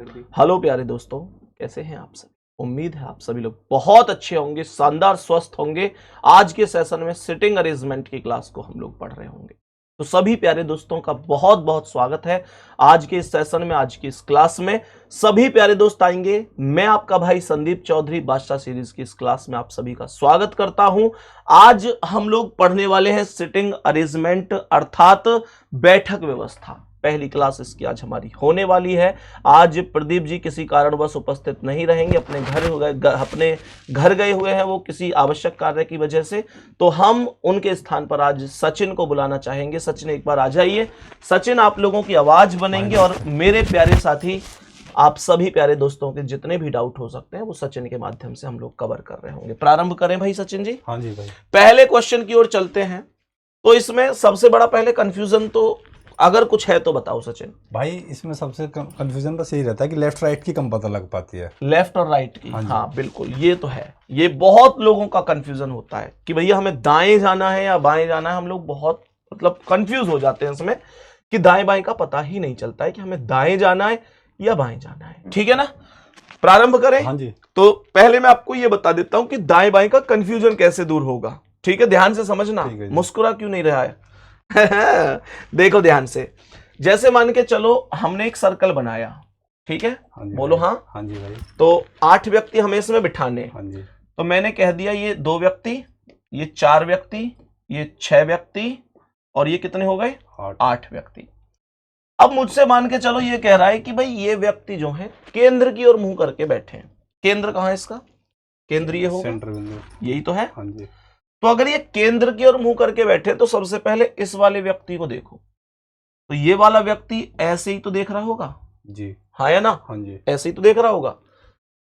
Hello प्यारे दोस्तों, कैसे हैं आप सब। उम्मीद है आप सभी लोग बहुत अच्छे होंगे, शानदार स्वस्थ होंगे। आज के सेशन में सिटिंग अरेंजमेंट की क्लास को हम लोग पढ़ रहे होंगे, तो सभी प्यारे दोस्तों का बहुत बहुत स्वागत है आज के इस सेशन में, आज की इस क्लास में। सभी प्यारे दोस्त आएंगे। मैं आपका भाई संदीप चौधरी बादशाह सीरीज की इस क्लास में आप सभी का स्वागत करता हूं। आज हम लोग पढ़ने वाले हैं सिटिंग अरेंजमेंट अर्थात बैठक व्यवस्था। पहली क्लास इसकी आज हमारी होने वाली है। आज प्रदीप जी किसी कारणवश उपस्थित नहीं रहेंगे, अपने घर गए हुए हैं वो किसी आवश्यक कार्य की वजह से। तो हम उनके स्थान पर आज सचिन को बुलाना चाहेंगे। सचिन एक बार आ जाइए। सचिन आप लोगों की आवाज बनेंगे और मेरे प्यारे साथी, आप सभी प्यारे दोस्तों के जितने भी डाउट हो सकते हैं वो सचिन के माध्यम से हम लोग कवर कर रहे होंगे। प्रारंभ करें भाई सचिन जी। हाँ जी भाई। पहले क्वेश्चन की ओर चलते हैं। तो इसमें सबसे बड़ा पहले कंफ्यूजन तो अगर कुछ है तो बताओ सचिन भाई इसमें सबसे कंफ्यूजन बस यही रहता है कि लेफ्ट राइट की कम पता लग पाती है। लेफ्ट और राइट की। हाँ जी। हाँ बिल्कुल, ये तो है। ये बहुत लोगों का कंफ्यूजन होता है कि भैया हमें दाएं जाना है या बाएं जाना है। हम लोग बहुत कंफ्यूज हो जाते हैं इसमें कि दाएं बाएं का पता ही नहीं चलता है कि हमें दाएं जाना है या बाएं जाना है। ठीक है ना, प्रारंभ करें। हाँ जी। तो पहले मैं आपको ये बता देता हूं कि दाएं बाएं का कंफ्यूजन कैसे दूर होगा। ठीक है, ध्यान से समझना। मुस्कुरा क्यों नहीं रहा है देखो ध्यान से। जैसे मान के चलो हमने एक सर्कल बनाया, ठीक है। हाँ जी बोलो भाई। हाँ। हाँ जी भाई। तो 8 व्यक्ति हमें इसमें बिठाने। हाँ जी। तो मैंने कह दिया ये 2 व्यक्ति, ये 4 व्यक्ति, ये 6 व्यक्ति और ये कितने हो गए 8 व्यक्ति। अब मुझसे मान के चलो ये कह रहा है कि भाई ये व्यक्ति जो है केंद्र की ओर मुंह करके बैठे हैं। केंद्र कहाँ है इसका? केंद्रीय होगा, सेंटर बिंदु यही तो है। हाँ जी। तो अगर ये केंद्र की ओर मुंह करके बैठे तो सबसे पहले इस वाले व्यक्ति को देखो। तो ये वाला व्यक्ति ऐसे ही तो देख रहा होगा जी। हाँ या ना? हाँ जी। ऐसे ही तो देख रहा होगा।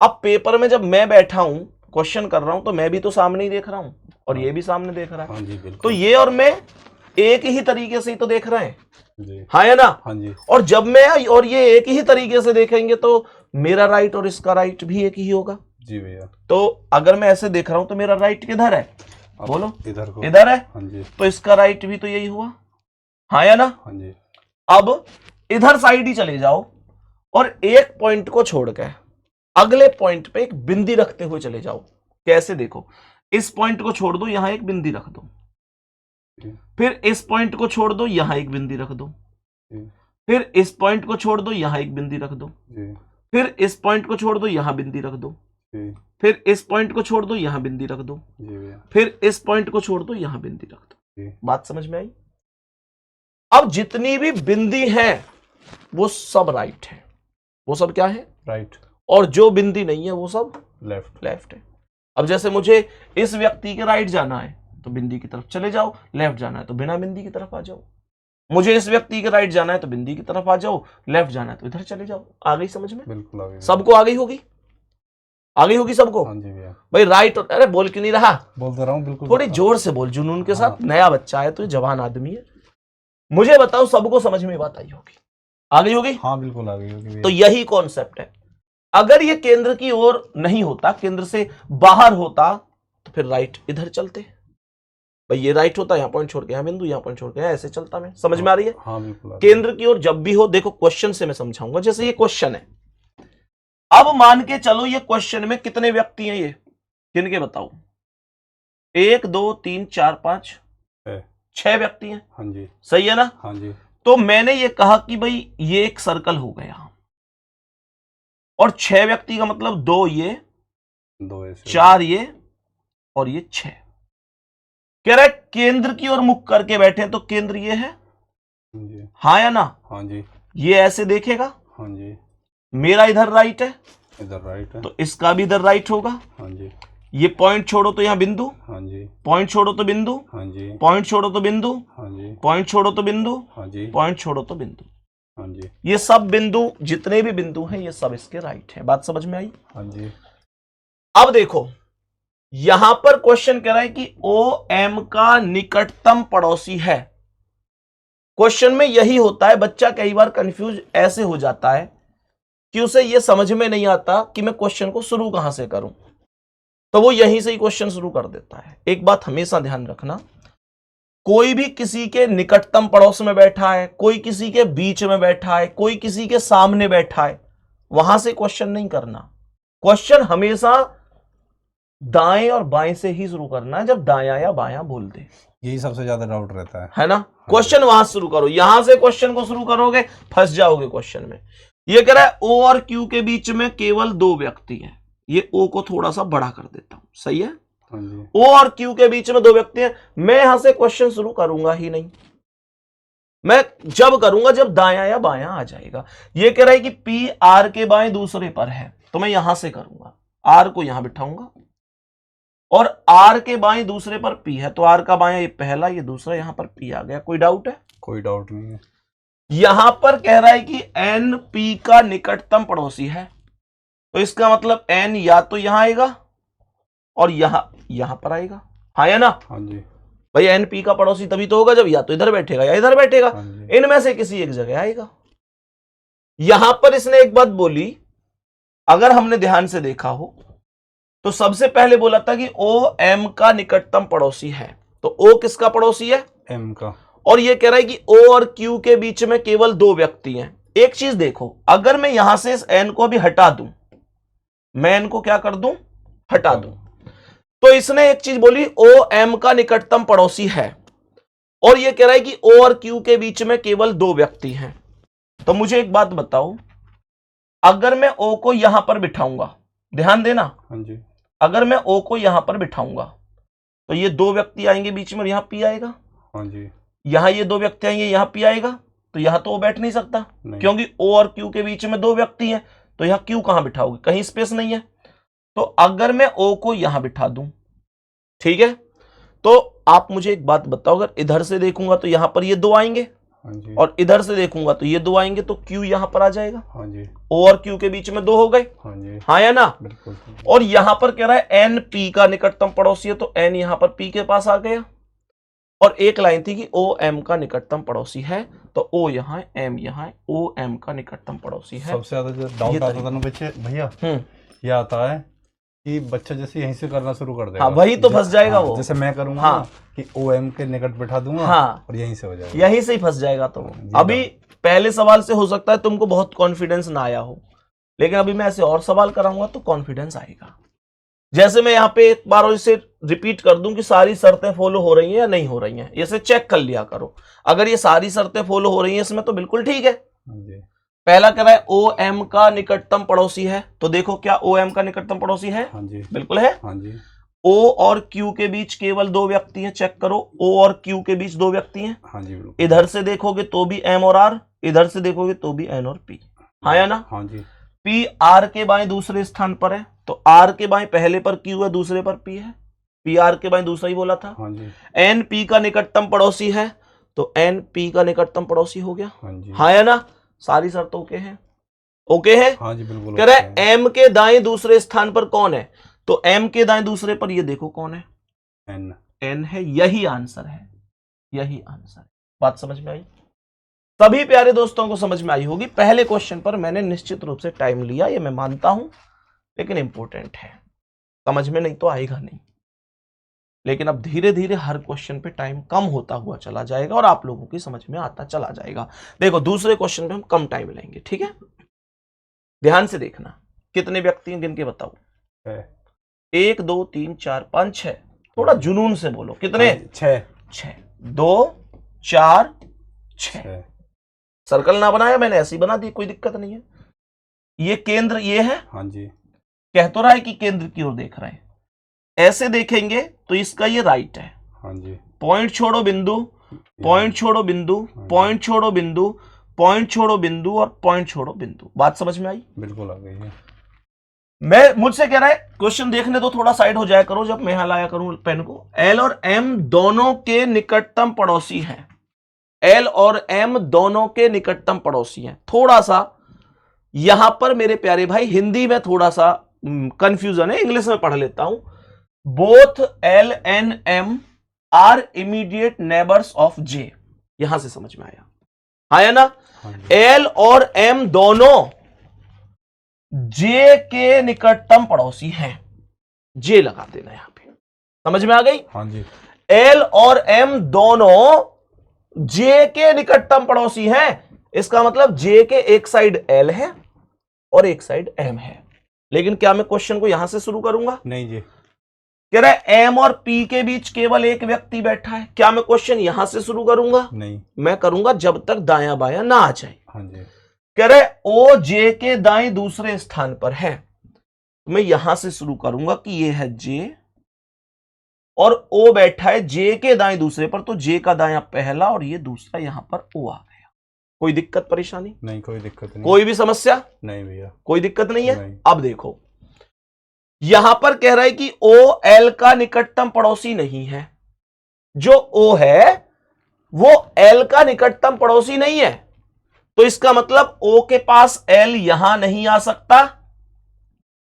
अब पेपर में जब मैं बैठा हूं क्वेश्चन कर रहा हूं तो मैं भी तो सामने ही देख रहा हूं और ये भी सामने देख रहा है। हाँ जी बिल्कुल। तो ये और मैं एक ही तरीके से ही तो देख रहे हैं जी। हाँ या ना? हाँ जी। और जब मैं और ये एक ही तरीके से देखेंगे तो मेरा राइट और इसका राइट भी एक ही होगा। जी भैया। तो अगर मैं ऐसे देख रहा हूं तो मेरा राइट किधर है? बोलो इधर को। इधर है। हाँ जी। तो इसका राइट भी तो यही हुआ हाँ या ना? हाँ जी। अब इधर साइड ही चले जाओ और एक पॉइंट को छोड़ के अगले पॉइंट पे एक बिंदी रखते हुए चले जाओ। कैसे देखो, इस पॉइंट को छोड़ दो, यहां एक बिंदी रख दो। फिर इस पॉइंट को छोड़ दो, यहां एक बिंदी रख दो। फिर इस पॉइंट को छोड़ दो, यहां एक बिंदी रख दो। फिर इस पॉइंट को छोड़ दो, यहां बिंदी रख दो। फिर इस पॉइंट को छोड़ दो, यहां बिंदी रख दो। फिर इस पॉइंट को छोड़ दो, यहां बिंदी रख दो। बात समझ में आई? अब जितनी भी बिंदी है वो सब राइट है। वो सब क्या है? राइट। और जो बिंदी नहीं है वो सब लेफ्ट है। अब जैसे मुझे इस व्यक्ति के राइट जाना है तो बिंदी की तरफ चले जाओ, लेफ्ट जाना है तो बिना बिंदी की तरफ आ जाओ। मुझे इस व्यक्ति के राइट जाना है तो बिंदी की तरफ आ जाओ, लेफ्ट जाना है तो इधर चले जाओ। आ गई समझ में? बिल्कुल आ गई। सबको आ गई होगी? आ गई होगी सबको? हाँ जी भैया। भाई राइट। अरे बोल क्यों नहीं रहा? बोल तो रहा हूँ बिल्कुल। थोड़ी जोर से बोल, जुनून के साथ। नया बच्चा है तो जवान आदमी है। मुझे बताओ सबको समझ में बात आई होगी? आ गई होगी? हाँ बिल्कुल आ गई होगी। तो यही कॉन्सेप्ट है। अगर ये केंद्र की ओर नहीं होता, केंद्र से बाहर होता, तो फिर राइट इधर चलते। भाई ये राइट होता, यहां पॉइंट छोड़ के यहां बिंदु, यहां पॉइंट छोड़ के यहां, ऐसे चलता मैं। समझ में आ रही है? हाँ बिल्कुल। केंद्र की ओर जब भी हो, देखो क्वेश्चन से मैं समझाऊंगा। जैसे ये क्वेश्चन है, अब मान के चलो ये क्वेश्चन में कितने व्यक्ति हैं? ये किनके बताओ? 1 2 3 4 5 6 व्यक्ति हैं। हाँ जी। सही है ना? हाँ जी। तो मैंने ये कहा कि भाई ये एक सर्कल हो गया और 6 व्यक्ति का मतलब 2 ये, 2 ऐसे, 4 ये और ये 6। कह रहा है केंद्र की ओर मुख करके बैठे, तो केंद्र ये है हाँ या ना? हाँ जी। ये ऐसे देखेगा। हाँ जी। मेरा इधर राइट है, इधर राइट है, तो इसका भी इधर राइट होगा। हाँ जी। ये पॉइंट छोड़ो तो यहां बिंदु, हाँ जी। पॉइंट छोड़ो तो बिंदु, हाँ जी। पॉइंट छोड़ो तो बिंदु, हाँ जी। पॉइंट छोड़ो तो बिंदु, हाँ जी। पॉइंट छोड़ो तो बिंदु। हाँ जी। ये सब बिंदु, जितने भी बिंदु हैं, ये सब इसके राइट है। बात समझ में आई? हाँ जी। अब देखो यहां पर क्वेश्चन कह रहा है कि ओ एम का निकटतम पड़ोसी है। क्वेश्चन में यही होता है, बच्चा कई बार कंफ्यूज ऐसे हो जाता है कि उसे यह समझ में नहीं आता कि मैं क्वेश्चन को शुरू कहां से करूं, तो वो यहीं से ही क्वेश्चन शुरू कर देता है। एक बात हमेशा ध्यान रखना, कोई भी किसी के निकटतम पड़ोस में बैठा है, कोई किसी के बीच में बैठा है, कोई किसी के सामने बैठा है, वहां से क्वेश्चन नहीं करना। क्वेश्चन हमेशा दाएं और बाएं से ही शुरू करना है जब दायां या बायां बोल दे। यही सबसे ज्यादा डाउट रहता है ना। क्वेश्चन वहां से शुरू करो, यहां से क्वेश्चन को शुरू करोगे फंस जाओगे क्वेश्चन में। ये कह रहा है ओ और क्यू के बीच में केवल 2 व्यक्ति हैं। ये ओ को थोड़ा सा बड़ा कर देता हूं, सही है। ओ और क्यू के बीच में 2 व्यक्ति हैं। मैं यहां से क्वेश्चन शुरू करूंगा ही नहीं, मैं जब करूंगा जब दायां या बायां आ जाएगा। ये कह रहा है कि पी आर के बाएं दूसरे पर है, तो मैं यहां से करूंगा, आर को यहां बिठाऊंगा और आर के बाएं दूसरे पर पी है, तो आर का बायां ये पहला, ये दूसरा, यहां पर पी आ गया। कोई डाउट है? कोई डाउट नहीं है। यहां पर कह रहा है कि एन पी का निकटतम पड़ोसी है, तो इसका मतलब एन या तो यहां आएगा और यहां पर आएगा। हाँ या ना? हाँ जी। भाई एन पी का पड़ोसी तभी तो होगा जब या तो इधर बैठेगा या इधर बैठेगा, इनमें से किसी एक जगह आएगा। यहां पर इसने एक बात बोली, अगर हमने ध्यान से देखा हो तो सबसे पहले बोला था कि ओ एम का निकटतम पड़ोसी है, तो ओ किसका पड़ोसी है? एम का। और ये कह रहा है कि ओ और क्यू के बीच में केवल 2 व्यक्ति हैं। एक चीज देखो, अगर मैं यहां से इस एन को भी हटा दूं, मैं एन को क्या कर दूं? हटा दूं, तो इसने एक चीज बोली, ओ एम का निकटतम पड़ोसी है, और ये कह रहा है कि ओ और क्यू के बीच में केवल 2 व्यक्ति हैं। तो मुझे एक बात बताओ, अगर मैं ओ को यहां पर बिठाऊंगा, ध्यान देना, हाँ जी। अगर मैं ओ को यहां पर बिठाऊंगा तो ये 2 व्यक्ति आएंगे बीच में और यहां पी आएगा। हाँ जी। यहां ये 2 व्यक्ति आएंगे, यहां पी आएगा, तो यहां तो ओ बैठ नहीं सकता, क्योंकि ओ और क्यू के बीच में 2 व्यक्ति हैं, तो यहां क्यू कहां बिठाओगे? कहीं स्पेस नहीं है। तो अगर मैं ओ को यहां बिठा दूं, ठीक है, तो आप मुझे एक बात बताओ, अगर इधर से देखूंगा तो यहां पर ये 2 आएंगे, हाँ जी। और इधर से देखूंगा तो ये 2 आएंगे, तो क्यू यहां पर आ जाएगा। हाँ जी। ओ और क्यू के बीच में 2 हो गए। हाँ जी। हाँ या ना? बिल्कुल। और यहां पर कह रहा है एन पी का निकटतम पड़ोसी है, तो एन यहां पर पी के पास आ गया, और एक लाइन थी कि ओ एम का निकटतम पड़ोसी है, तो ओ यहां है, एम यहां है, ओ एम का निकटतम पड़ोसी है। सबसे ज्यादा जो डाउट आता था ना बच्चे भैया, ये आता है कि बच्चा जैसे यहीं से करना शुरू कर देगा, हाँ, वही तो फंस जाएगा। वो जैसे मैं करूंगा हाँ, ना कि ओ एम के निकट बैठा दूंगा, हाँ, और यहीं से हो जाएगा, यहीं से ही फंस जाएगा। तो अभी पहले सवाल से हो सकता है तुमको बहुत कॉन्फिडेंस ना आया हो, लेकिन अभी मैं ऐसे और सवाल कराऊंगा तो कॉन्फिडेंस आएगा। जैसे मैं यहाँ पे एक बार और इसे रिपीट कर दूं कि सारी शर्तें फॉलो हो रही हैं या नहीं हो रही हैं, इसे चेक कर लिया करो। अगर ये सारी शर्तें फॉलो हो रही हैं इसमें तो बिल्कुल ठीक है। पहला कह रहा है ओ एम का निकटतम पड़ोसी है, तो देखो क्या ओ एम का निकटतम पड़ोसी है? हाँ जी। बिल्कुल है। हाँ जी। ओ और क्यू के बीच केवल 2 व्यक्ति हैं, चेक करो, ओ और क्यू के बीच 2 व्यक्ति हैं। हाँ जी। इधर से देखोगे तो भी एम और आर, इधर से देखोगे तो भी एन और पी। हाँ या ना? हाँ जी। पी आर के बाएं दूसरे स्थान पर है, तो आर के बाएं पहले पर क्यू है, दूसरे पर पी है। पी आर के बाएं दूसरा ही बोला था। हाँ जी। एन पी का निकटतम पड़ोसी है, तो एन पी का निकटतम पड़ोसी हो गया। हाँ जी। हाँ या ना? सारी शर्त ओके है? ओके है। हाँ जी बिल्कुल। कह रहा है एम के दाएं दूसरे स्थान पर कौन है, तो एम के दाएं दूसरे पर ये देखो कौन है? एन। एन है। यही आंसर है, यही आंसर है। बात समझ में आई? सभी प्यारे दोस्तों को समझ में आई होगी। पहले क्वेश्चन पर मैंने निश्चित रूप से टाइम लिया, ये मैं मानता हूं, लेकिन इंपॉर्टेंट है, समझ में नहीं तो आएगा नहीं। लेकिन अब धीरे धीरे हर क्वेश्चन पे टाइम कम होता हुआ चला जाएगा और आप लोगों की समझ में आता चला जाएगा। देखो दूसरे क्वेश्चन पे हम कम टाइम लेंगे, ठीक है? ध्यान से देखना, कितने व्यक्ति हैं गिन के बताओ। 1 2 3 4 5 6। थोड़ा जुनून से बोलो, कितने? 6। 2 4 6। सर्कल ना बनाया मैंने, ऐसी बना दी, कोई दिक्कत नहीं है। ये केंद्र ये है। हाँ जी। कह तो रहा है कि केंद्र की ओर देख रहे हैं, ऐसे देखेंगे तो इसका ये राइट है। हाँ जी। पॉइंट छोड़ो बिंदु, पॉइंट छोड़ो बिंदु, पॉइंट छोड़ो बिंदु, पॉइंट छोड़ो बिंदु और पॉइंट छोड़ो बिंदु। बात समझ में आई? बिल्कुल आ गई है। मैं मुझसे कह रहा है क्वेश्चन देखने तो थोड़ा साइड हो जाया करो जब मैं यहां लाया करूं पेन को। एल और एम दोनों के निकटतम पड़ोसी हैं। एल और एम दोनों के निकटतम पड़ोसी हैं। थोड़ा सा यहां पर मेरे प्यारे भाई हिंदी में थोड़ा सा कंफ्यूजन है, इंग्लिश में पढ़ लेता हूं। Both L and M are immediate neighbours of J. यहां से समझ में आया? आया ना? एल और एम दोनों जे के निकटतम पड़ोसी हैं। जे लगा देना यहां पे, समझ में आ गई? हाँ जी। एल और एम दोनों जे के निकटतम पड़ोसी हैं। इसका मतलब जे के एक साइड एल है और एक साइड m है। लेकिन क्या मैं क्वेश्चन को यहां से शुरू करूंगा? नहीं जी। कह रहा है m और p के बीच केवल एक व्यक्ति बैठा है, क्या मैं क्वेश्चन यहां से शुरू करूंगा? नहीं, मैं करूंगा जब तक दायां बायां ना आ जाए। हाँ जी। कह रहे ओ जे के दाएं दूसरे स्थान पर है, मैं यहां से शुरू करूंगा कि ये है जे और ओ बैठा है जे के दाएं दूसरे पर, तो जे का दायां पहला और ये दूसरा, यहां पर ओ आ गया। कोई दिक्कत परेशानी? नहीं, कोई दिक्कत नहीं। कोई भी समस्या? नहीं भैया, कोई दिक्कत नहीं है। नहीं। अब देखो यहां पर कह रहा है कि ओ एल का निकटतम पड़ोसी नहीं है। जो ओ है वो एल का निकटतम पड़ोसी नहीं है, तो इसका मतलब ओ के पास एल यहां नहीं आ सकता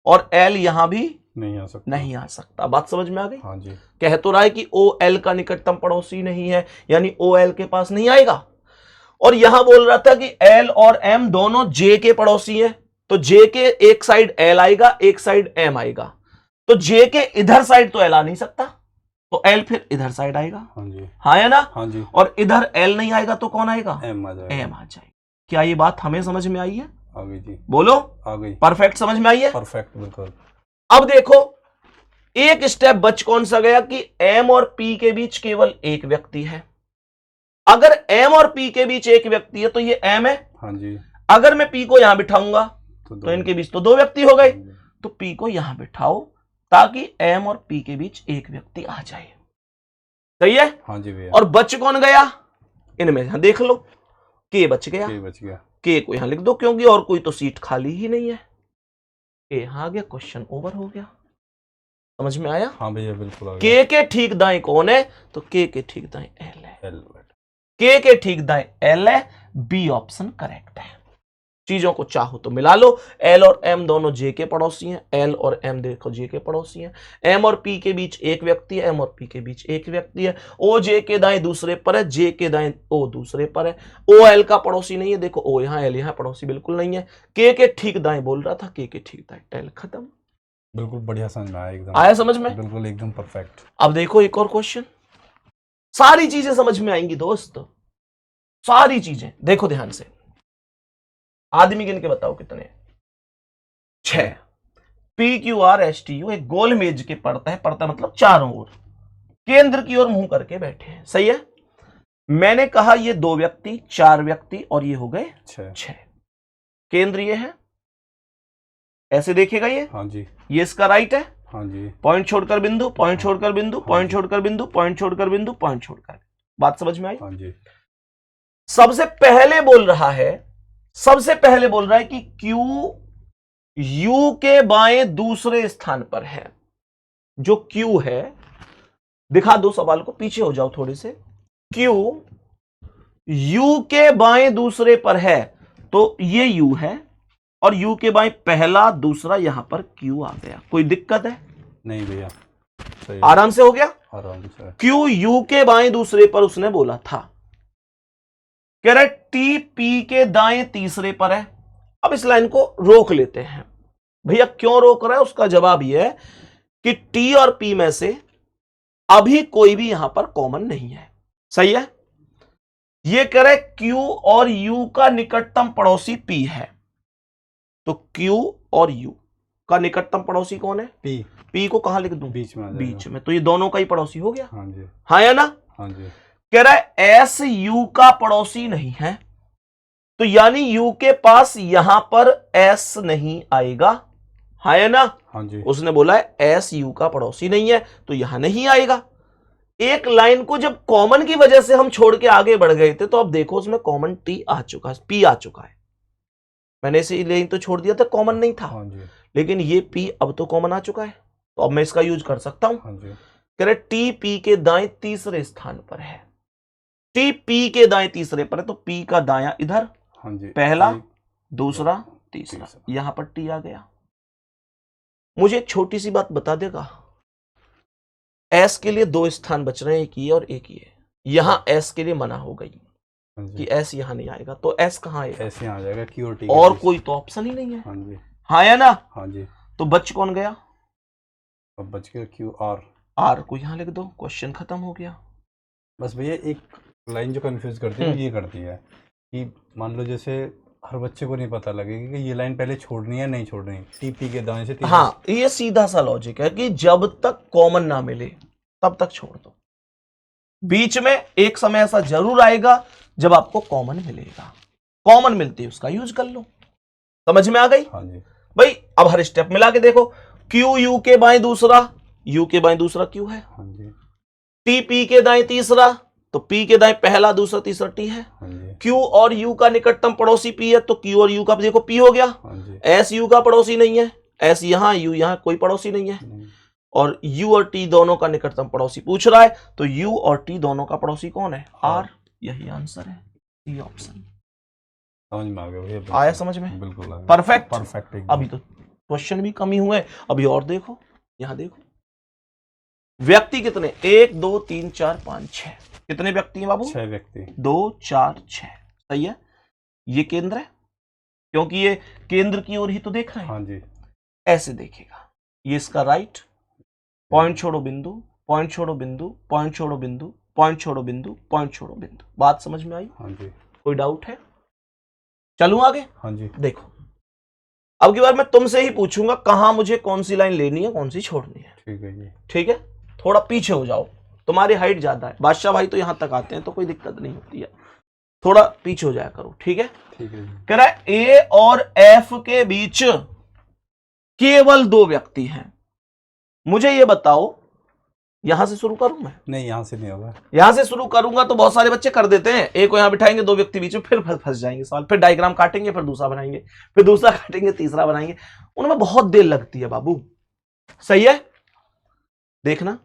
और एल यहां भी नहीं आ सकता। नहीं आ सकता। बात समझ में आ गई? हाँ जी। कह तो रहा है कि ओ एल का निकटतम पड़ोसी नहीं है, यानी ओ एल के पास नहीं आएगा। और यहां बोल रहा था कि एल और एम दोनों जे के पड़ोसी हैं, तो जे के एक साइड एल आएगा, एक साइड एम आएगा, तो जे के इधर साइड तो एल आ नहीं सकता, तो एल फिर इधर साइड आएगा। हाँ जी। हाँ है ना? हाँ जी। और इधर एल नहीं आएगा तो कौन आएगा? एम आ जाएगा। एम आ जाएगा। क्या ये बात हमें समझ में आई है? आ गई जी। बोलो। आ गई। परफेक्ट समझ में आई है? परफेक्ट, बिल्कुल। अब देखो एक स्टेप बच कौन सा गया कि एम और पी के बीच केवल एक व्यक्ति है। अगर एम और पी के बीच एक व्यक्ति है तो ये एम है। हाँ जी। अगर मैं पी को यहां बिठाऊंगा तो इनके बीच तो दो व्यक्ति हो गए, तो पी को यहां बिठाओ ताकि एम और पी के बीच एक व्यक्ति आ जाए। सही है? हाँ जी भैया। और बच कौन गया इनमें? यहां देख लो, के बच गया। के बच गया। के को यहां लिख दो क्योंकि और कोई तो सीट खाली ही नहीं है। के यहां आ गया, क्वेश्चन ओवर हो गया। समझ में आया? हाँ भैया, बिल्कुल आ गया। के ठीक दाएं कौन है? तो के ठीक दाएं एल है। एल। के ठीक दाएं एल है। बी ऑप्शन करेक्ट है। चीजों को चाहो तो मिला लो। एल और एम दोनों जे के पड़ोसी हैं। एल और एम देखो जे के पड़ोसी हैं। एम और पी के बीच एक व्यक्ति है, एम और पी के बीच एक व्यक्ति है। ओ जे के दाएं दूसरे पर है, जे के दाएं ओ दूसरे पर है। ओ एल का पड़ोसी नहीं है, देखो ओ यहां एल यहां, पड़ोसी बिल्कुल नहीं है। के ठीक दाएं बोल रहा था, के ठीक दाएं एल, खत्म। बिल्कुल बढ़िया समझ में आया, एकदम आया समझ में? बिल्कुल एकदम परफेक्ट। अब देखो एक और क्वेश्चन, सारी चीजें समझ में आएंगी दोस्त, सारी चीजें देखो ध्यान से। आदमी गिन के बताओ कितने? 6। P Q R S T U एक गोल मेज के पड़ता है, पड़ता मतलब चारों ओर, केंद्र की ओर मुंह करके बैठे हैं। सही है? मैंने कहा ये 2 व्यक्ति, 4 व्यक्ति और ये हो गए 6। केंद्र ये है, ऐसे देखेगा ये। हाँ जी। ये इसका राइट है। हाँ जी। पॉइंट छोड़कर बिंदु, पॉइंट छोड़कर बिंदु, पॉइंट छोड़कर बिंदु, पॉइंट छोड़कर बिंदु, पॉइंट छोड़कर। बात समझ में आई? हाँ जी। सबसे पहले बोल रहा है, सबसे पहले बोल रहा है कि Q U के बाएं दूसरे स्थान पर है। जो Q है, दिखा दो सवाल को, पीछे हो जाओ थोड़े से। Q U के बाएं दूसरे पर है, तो ये U है और U के बाएं पहला दूसरा, यहां पर Q आ गया। कोई दिक्कत है? नहीं भैया, सही है। आराम से हो गया। आराम से। Q U के बाएं दूसरे पर उसने बोला था। कह रहा है T P के दाएं तीसरे पर है। अब इस लाइन को रोक लेते हैं। भैया क्यों रोक रहा है? उसका जवाब यह है कि T और P में से अभी कोई भी यहां पर कॉमन नहीं है। सही है? यह कह रहा है Q और U का निकटतम पड़ोसी P है, तो Q और U का निकटतम पड़ोसी कौन है? P। P को कहां लिख दूं? बीच में आ जाएगा। बीच में, तो ये दोनों का ही पड़ोसी हो गया। हाँ जी। हाँ या ना? हाँ जी। कह रहा है S U का पड़ोसी नहीं है, तो यानी U के पास यहां पर S नहीं आएगा। हाँ या ना? हाँ जी। उसने बोला है S U का पड़ोसी नहीं है, तो यहां नहीं आएगा। एक लाइन को जब कॉमन की वजह से हम छोड़ के आगे बढ़ गए थे, तो अब देखो उसमें कॉमन T आ चुका है, P आ चुका है। मैंने इसे लाइन तो छोड़ दिया था, कॉमन नहीं था। हाँ जी। लेकिन ये P अब तो कॉमन आ चुका है, तो अब मैं इसका यूज कर सकता हूं। हाँ जी। कह रहे T P के दाएं तीसरे स्थान पर है। T P के दाएं तीसरे पर है, तो P का दायां इधर, हाँ जी। पहला, एक, दूसरा, तीसरा, यहां पर T आ गया। मुझे एक छोटी सी बात बता देगा, S के लिए 2 स्थान बच रहे हैं, एक ये और एक ये। यहां S के लिए मना हो गई हाँ कि जी। S यहां नहीं आएगा, तो S कहां आएगा? ऐसे आ जाएगा Q और T और कोई तो ऑप्शन ही नहीं है। हाँ जी। हाँ या ना? हाँ जी। तो बच कौन गया? अब बच गया Q R। R को यहां लिख दो, क्वेश्चन खत्म हो गया। बस भैया एक लाइन जो कंफ्यूज करती है वो ये करती है कि मान लो जैसे हर बच्चे को नहीं पता लगेगा कि ये लाइन पहले छोड़नी है नहीं छोड़नी, टीपी के दाएं से हाँ, ये सीधा सा लॉजिक है कि जब तक कॉमन ना मिले तब तक छोड़ दो। बीच में एक समय ऐसा जरूर आएगा जब आपको कॉमन मिलेगा, कॉमन मिलती है उसका यूज कर लो। समझ में आ गई? हाँ जी भाई अब हर स्टेप मिला के देखो, क्यू यू के बाएं दूसरा, यू के बाएं दूसरा क्यू है, हाँ जी टी पी के दाएं तीसरा, तो पी के दाएं पहला दूसरा तीसरा टी है। हाँ जी क्यू और यू का निकटतम पड़ोसी पी है, तो क्यू और यू का देखो पी हो गया। हाँ जी एस यू का पड़ोसी नहीं है, एस यहां यू यहां, कोई पड़ोसी नहीं है। नहीं, और यू और टी दोनों का निकटतम पड़ोसी पूछ रहा है, तो यू और टी दोनों का पड़ोसी कौन है? आर। यही आंसर है, ये ऑप्शन। समझ में आ गया भैया, आया समझ में? बिल्कुल आ गया। परफेक्ट परफेक्ट एकदम। अभी तो क्वेश्चन भी कम ही हुए, अभी और देखो, यहां देखो व्यक्ति कितने, 1 2 3 4 5 6, कितने व्यक्ति हैं बाबू? 6 व्यक्ति। 2 4 6, सही है। ये केंद्र है, क्योंकि ये केंद्र की ओर ही तो देख रहे हैं। हाँ जी ऐसे देखेगा, ये इसका राइट, पॉइंट छोड़ो बिंदु, पॉइंट छोड़ो बिंदु, पॉइंट छोड़ो बिंदु, पॉइंट छोड़ो बिंदु, पॉइंट छोड़ो बिंदु। बात समझ में आई? हाँ जी कोई डाउट है? चलूं आगे? हाँ जी देखो अब की बार मैं तुमसे ही पूछूंगा कहां मुझे कौन सी लाइन लेनी है, कौन सी छोड़नी है। ठीक है जी। ठीक है, थोड़ा पीछे हो जाओ, तुम्हारी हाइट ज्यादा है। बादशाह भाई तो यहां तक आते हैं तो कोई दिक्कत नहीं होती है, थोड़ा पीछे हो जाया करो। ठीक है, ठीक है जी। कह रहा है ए और एफ के बीच केवल 2 व्यक्ति हैं। मुझे ये बताओ, यहां से शुरू करूं मैं? नहीं यहाँ से नहीं होगा। यहां से शुरू करूंगा तो बहुत सारे बच्चे कर देते हैं, एक को यहां बिठाएंगे, 2 व्यक्ति बीच में, फिर फंस जाएंगे सवाल, फिर डायग्राम काटेंगे, फिर दूसरा बनाएंगे, फिर दूसरा काटेंगे, तीसरा बनाएंगे, उनमें बहुत देर लगती है बाबू। सही है, देखना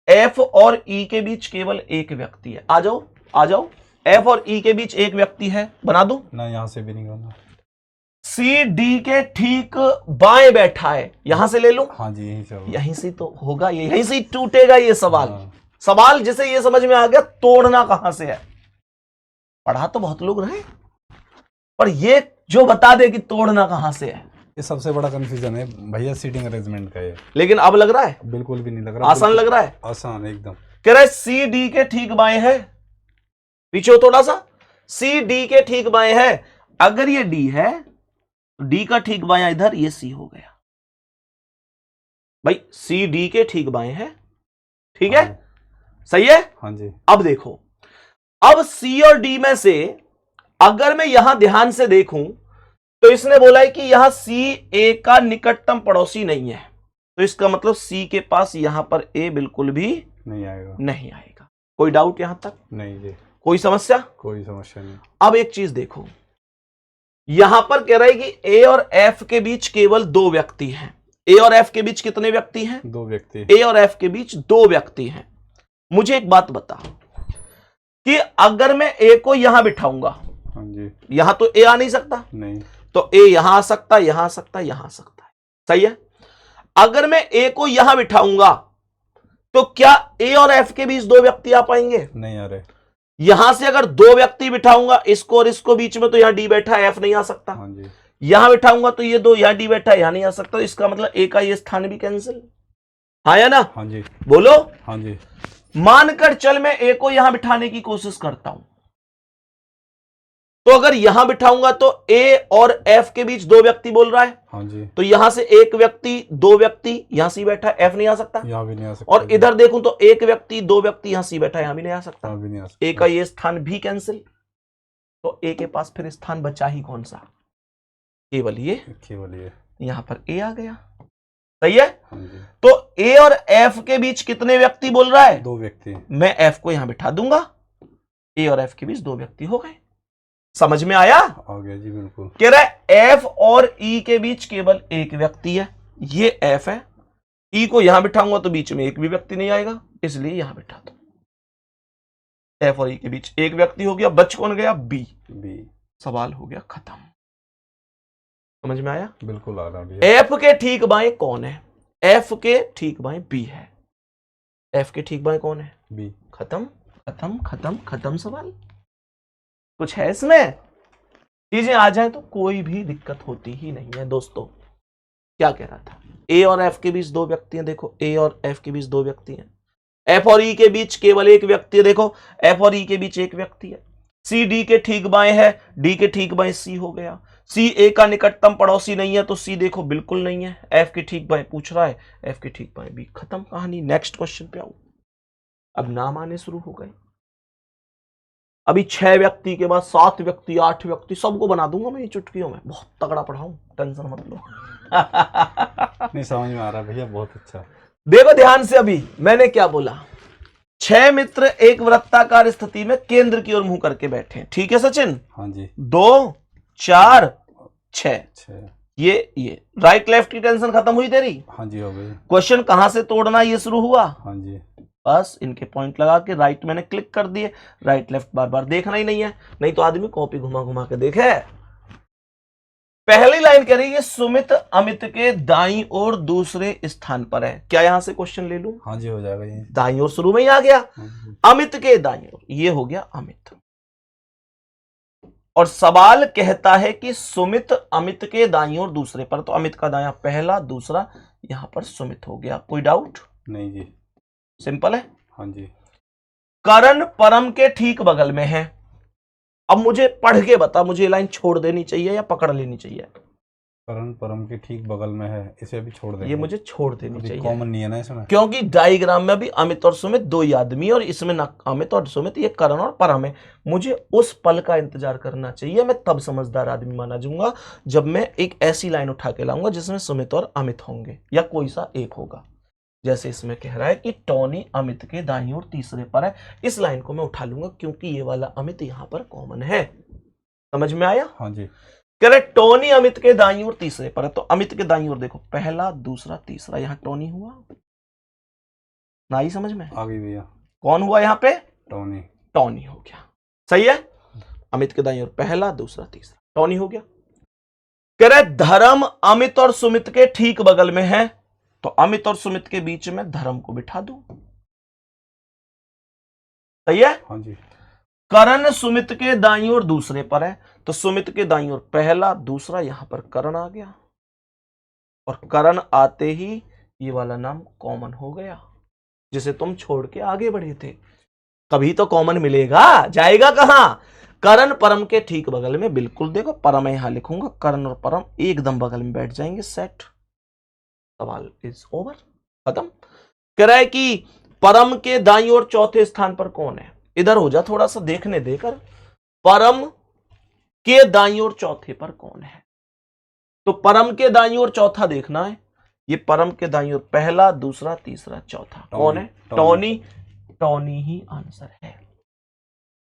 एफ और ई के बीच केवल एक व्यक्ति है। आ जाओ आ जाओ, एफ और ई के बीच एक व्यक्ति है, बना दूं? ना यहाँ से भी नहीं होगा। सी डी के ठीक बाएं बैठा है, यहां से ले लूं? हाँ जी यहीं से होगा। यहीं से तो होगा, यहीं से टूटेगा ये सवाल। हाँ। सवाल जिसे ये समझ में आ गया तोड़ना कहां से है। पढ़ा तो बहुत लोग रहे, पर ये जो बता दे कि तोड़ना कहां से है, ये सबसे बड़ा कंफ्यूजन है भैया सीटिंग अरेंजमेंट का ये। लेकिन अब लग रहा है बिल्कुल भी नहीं लग रहा। आसान लग रहा है, आसान एकदम। कह रहा है सी डी के ठीक बाएं है, पीछे हो थोड़ा सा, सी डी के ठीक बाएं है। अगर ये डी है तो डी का ठीक बाएं इधर, ये सी हो गया भाई, सी डी के ठीक बाएं है। ठीक है, सही है। हाँ जी अब देखो, अब सी और डी में से अगर मैं यहां ध्यान से देखूं तो इसने बोला है कि यहां सी ए का निकटतम पड़ोसी नहीं है, तो इसका मतलब सी के पास यहां पर ए बिल्कुल भी नहीं आएगा। नहीं आएगा। कोई डाउट यहां तक? नहीं जी कोई समस्या? कोई समस्या नहीं। अब एक चीज देखो, यहां पर कह रहा है कि ए और एफ के बीच केवल 2 व्यक्ति हैं। ए और एफ के बीच कितने व्यक्ति हैं? 2 व्यक्ति। ए और एफ के बीच 2 व्यक्ति हैं। मुझे एक बात बताओ कि अगर मैं ए को यहां बिठाऊंगा, हाँ जी यहां तो ए आ नहीं सकता, नहीं, तो ए यहां आ सकता, यहां आ सकता, यहां आ सकता है। सही है। अगर मैं ए को यहां बिठाऊंगा तो क्या ए और एफ के बीच 2 व्यक्ति आ पाएंगे? नहीं आ रहे। यहां से अगर 2 व्यक्ति बिठाऊंगा, इसको और इसको बीच में, तो यहां डी बैठा है, एफ नहीं आ सकता। हाँ जी यहां बिठाऊंगा तो ये 2, यहां डी बैठा है, यहां नहीं आ सकता, तो इसका मतलब ए का ये स्थान भी कैंसिल। हाँ या ना? हाँ जी बोलो। हाँ जी मानकर चल मैं ए को यहां बिठाने की कोशिश करता हूं, तो अगर यहां बिठाऊंगा तो ए और एफ के बीच 2 व्यक्ति बोल रहा है, हाँ जी तो यहां से 1 व्यक्ति, 2 व्यक्ति, यहां सी बैठा है, एफ नहीं आ सकता। यहाँ भी नहीं आ सकता। और इधर देखूं तो 1 व्यक्ति, 2 व्यक्ति, यहां सी बैठा है, यहां भी नहीं आ सकता। यहाँ भी नहीं आ सकता। ए का ये स्थान भी कैंसिल, तो ए के पास फिर स्थान बचा ही कौन सा? केवल ये। केवल ये। यहां पर ए आ गया। सही है। हाँ जी तो ए और एफ के बीच कितने व्यक्ति बोल रहा है? 2 व्यक्ति। मैं एफ को यहां बिठा दूंगा, ए और एफ के बीच 2 व्यक्ति हो गए। समझ में आया? आ गया जी बिल्कुल। कह रहा है एफ और ई के बीच केवल 1 व्यक्ति है, ये एफ है। ई को यहां बिठाऊंगा तो बीच में 1 भी व्यक्ति नहीं आएगा, इसलिए यहां बिठा दो। एफ और ई के बीच 1 व्यक्ति हो गया, बच कौन गया? बी। बी। सवाल हो गया खत्म। समझ में आया? बिल्कुल आ रहा है। एफ के ठीक बाएं कौन है? एफ के ठीक बाएं बी है। एफ के ठीक बाएं कौन है? बी। खत्म खत्म खत्म खत्म। सवाल कुछ है इसमें? चीजें आ जाए तो कोई भी दिक्कत होती ही नहीं है दोस्तों। क्या कह रहा था? ए और एफ के बीच 2 व्यक्ति हैं। देखो ए और एफ के बीच 2 व्यक्ति हैं। एफ और ई के बीच केवल 1 व्यक्ति है। देखो एफ और ई के बीच 1 व्यक्ति है। सी डी के ठीक बाएं है, डी के ठीक बाएं सी हो गया। सी ए का निकटतम पड़ोसी नहीं है तो सी देखो बिल्कुल नहीं है। एफ के ठीक बाएं पूछ रहा है, एफ के ठीक बाएं बी। खत्म कहानी। नेक्स्ट क्वेश्चन पे आओ। अब नाम आने शुरू हो गए। अभी 6 व्यक्ति के बाद 7 व्यक्ति, 8 व्यक्ति, सबको बना दूंगा मैं ये चुटकियों में। बहुत तगड़ा पढ़ाऊं, टेंशन मत लो। नहीं समझ में आ रहा भैया, बहुत अच्छा। देखो ध्यान से, अभी मैंने क्या बोला। 6 मित्र एक वृत्ताकार स्थिति में केंद्र की ओर मुंह करके बैठे हैं, ठीक है सचिन? हाँ जी। 2 4 6 6। ये राइट लेफ्ट की टेंशन खत्म हुई तेरी? हाँ जी हो गई। क्वेश्चन कहां से तोड़ना ये शुरू हुआ। हाँ जी। बस इनके पॉइंट लगा के राइट मैंने क्लिक कर दिए। राइट लेफ्ट बार बार देखना ही नहीं है, नहीं तो आदमी कॉपी घुमा घुमा के देखे। पहली लाइन कह रही है सुमित अमित के दाईं ओर दूसरे स्थान पर है। क्या यहां से क्वेश्चन ले लूं? हाँ जी हो जाएगा ये। दाईं ओर शुरू में ही आ गया। हाँ जी। अमित के दाईं ओर, ये हो गया अमित। और सवाल कहता है कि सुमित अमित के दाईं ओर दूसरे पर, तो अमित का दायां पहला, दूसरा, यहां पर सुमित हो गया। कोई डाउट? नहीं जी। सिंपल है। हाँ जी। करण परम के ठीक बगल में है। अब मुझे पढ़ के बता, मुझे लाइन छोड़ देनी चाहिए या पकड़ लेनी चाहिए? करण परम के ठीक बगल में है, इसे अभी छोड़ देंगे। ये मुझे छोड़ देनी चाहिए, कॉमन नहीं है ना इसमें, क्योंकि डायग्राम में भी अमित और सुमित दो ही आदमी, और इसमें ना अमित और सुमित, ये करण और परम है। मुझे उस पल का इंतजार करना चाहिए। मैं तब समझदार आदमी माना जाऊंगा जब मैं एक ऐसी लाइन उठा के लाऊंगा जिसमें सुमित और अमित होंगे, या कोई सा एक होगा। जैसे इसमें कह रहा है कि टॉनी अमित के दाईं ओर तीसरे पर है, इस लाइन को मैं उठा लूंगा क्योंकि ये वाला अमित यहां पर कॉमन है। समझ में आया? हाँ जी। कह रहे टॉनी अमित के दाईं ओर तीसरे पर है, तो अमित के दाईं ओर देखो, पहला, दूसरा, तीसरा, यहां टॉनी हुआ ना? ही समझ में आ गई भैया। कौन हुआ यहां पे? टॉनी। टॉनी हो गया। सही है। अमित के दाईं ओर पहला, दूसरा, तीसरा, टॉनी हो गया। कह रहे धर्म अमित और सुमित के ठीक बगल में है, तो अमित और सुमित के बीच में धर्म को बिठा दूं। सही है। हाँ जी। करण सुमित के दाईं ओर दूसरे पर है, तो सुमित के दाईं ओर पहला, दूसरा, यहां पर करण आ गया, और करण आते ही ये वाला नाम कॉमन हो गया जिसे तुम छोड़ के आगे बढ़े थे। कभी तो कॉमन मिलेगा, जाएगा कहां? करण परम के ठीक बगल में। बिल्कुल देखो, परम यहां लिखूंगा, करण और परम एकदम बगल में बैठ जाएंगे। सेट, सवाल इज ओवर, खत्म। कह रहा है कि परम के दाईं ओर चौथे स्थान पर कौन है? इधर हो जा, थोड़ा सा देखने देकर। परम के दाईं ओर चौथे पर कौन है? तो परम के दाईं ओर चौथा देखना है। ये परम के दाईं ओर पहला, दूसरा, तीसरा, चौथा कौन है? टॉनी। टॉनी ही आंसर है।